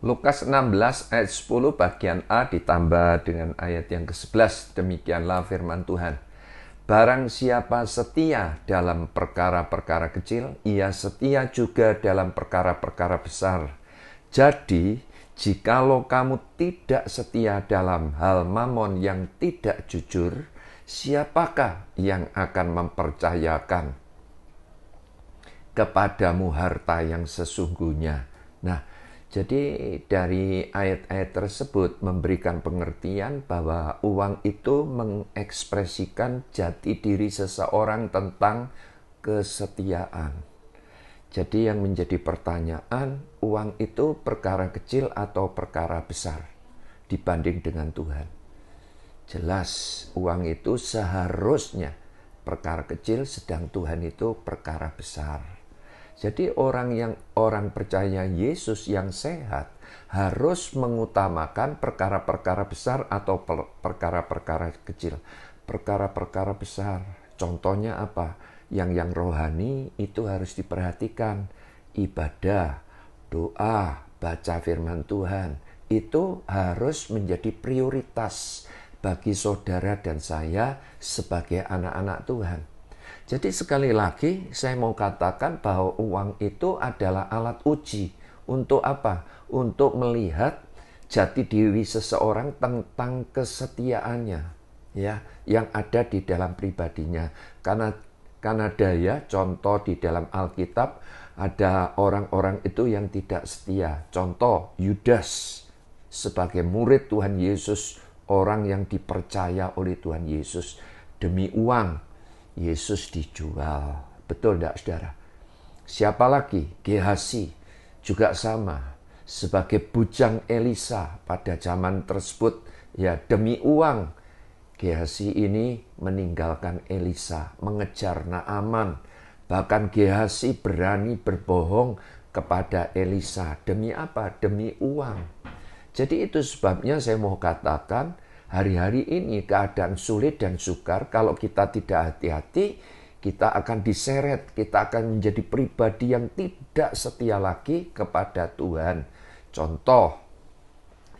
Lukas 16 ayat 10 bagian A ditambah dengan ayat yang ke-11. Demikianlah firman Tuhan. Barang siapa setia dalam perkara-perkara kecil, ia setia juga dalam perkara-perkara besar. Jadi, jikalau kamu tidak setia dalam hal mamon yang tidak jujur, siapakah yang akan mempercayakan kepadamu harta yang sesungguhnya? Nah, jadi dari ayat-ayat tersebut memberikan pengertian bahwa uang itu mengekspresikan jati diri seseorang tentang kesetiaan. Jadi yang menjadi pertanyaan, uang itu perkara kecil atau perkara besar dibanding dengan Tuhan? Jelas uang itu seharusnya perkara kecil, sedang Tuhan itu perkara besar. Jadi orang percaya Yesus yang sehat harus mengutamakan perkara-perkara besar atau perkara-perkara kecil. Perkara-perkara besar, contohnya apa? Yang rohani itu harus diperhatikan. Ibadah, doa, baca firman Tuhan, itu harus menjadi prioritas bagi saudara dan saya sebagai anak-anak Tuhan. Jadi sekali lagi saya mau katakan bahwa uang itu adalah alat uji. Untuk apa? Untuk melihat jati diri seseorang tentang kesetiaannya, ya, yang ada di dalam pribadinya. Karena daya contoh di dalam Alkitab ada orang-orang itu yang tidak setia. Contoh Yudas sebagai murid Tuhan Yesus, orang yang dipercaya oleh Tuhan Yesus, demi uang Yesus dijual. Betul tidak, saudara? Siapa lagi? Gehazi juga sama. Sebagai bujang Elisa pada zaman tersebut, ya, demi uang Gehazi ini meninggalkan Elisa, mengejar Naaman. Bahkan Gehazi berani berbohong kepada Elisa. Demi apa? Demi uang. Jadi itu sebabnya saya mau katakan, hari-hari ini keadaan sulit dan sukar. Kalau kita tidak hati-hati, kita akan diseret. Kita akan menjadi pribadi yang tidak setia lagi kepada Tuhan. Contoh,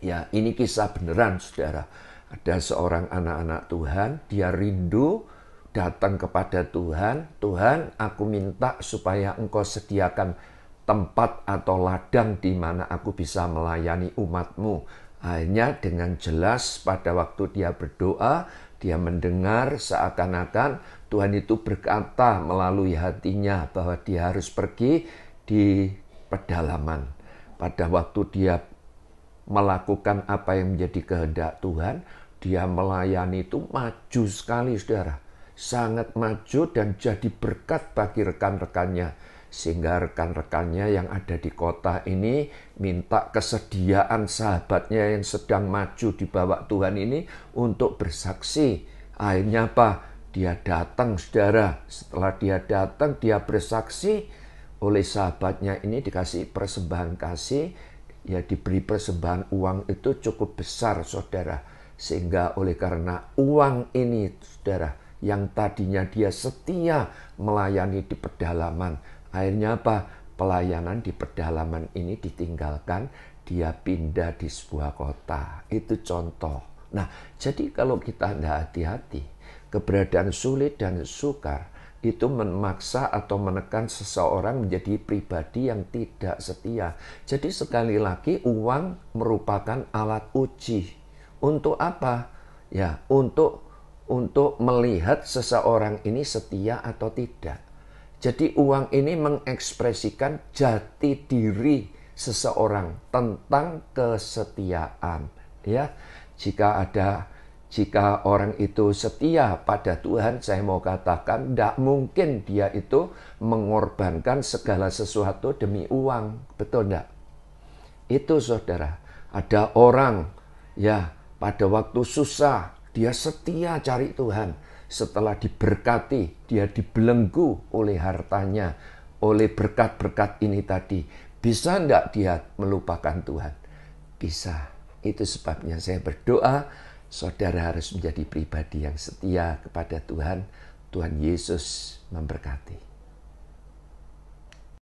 ya, ini kisah beneran, saudara. Ada seorang anak-anak Tuhan, dia rindu datang kepada Tuhan. Tuhan, aku minta supaya Engkau sediakan tempat atau ladang di mana aku bisa melayani umat-Mu. Akhirnya dengan jelas pada waktu dia berdoa, dia mendengar seakan-akan Tuhan itu berkata melalui hatinya bahwa dia harus pergi di pedalaman. Pada waktu dia melakukan apa yang menjadi kehendak Tuhan, dia melayani itu maju sekali, saudara. Sangat maju dan jadi berkat bagi rekan-rekannya. Sehingga rekan-rekannya yang ada di kota ini minta kesediaan sahabatnya yang sedang maju di bawah Tuhan ini untuk bersaksi. Akhirnya apa? Dia datang, saudara. Setelah dia datang, dia bersaksi. Oleh sahabatnya ini dikasih persembahan kasih. Ya, diberi persembahan uang itu cukup besar, saudara. Sehingga oleh karena uang ini, saudara, yang tadinya dia setia melayani di pedalaman, akhirnya apa? Pelayanan di pedalaman ini ditinggalkan, dia pindah di sebuah kota. Itu contoh. Nah, jadi kalau kita tidak hati-hati, keberadaan sulit dan sukar itu memaksa atau menekan seseorang menjadi pribadi yang tidak setia. Jadi sekali lagi uang merupakan alat uji. Untuk apa? Ya, untuk melihat seseorang ini setia atau tidak. Jadi uang ini mengekspresikan jati diri seseorang tentang kesetiaan. Ya, jika orang itu setia pada Tuhan, saya mau katakan tidak mungkin dia itu mengorbankan segala sesuatu demi uang. Betul tidak? Itu, saudara. Ada orang, ya, pada waktu susah dia setia cari Tuhan. Setelah diberkati, dia dibelenggu oleh hartanya, oleh berkat-berkat ini tadi. Bisa enggak dia melupakan Tuhan? Bisa. Itu sebabnya saya berdoa, saudara harus menjadi pribadi yang setia kepada Tuhan. Tuhan Yesus memberkati.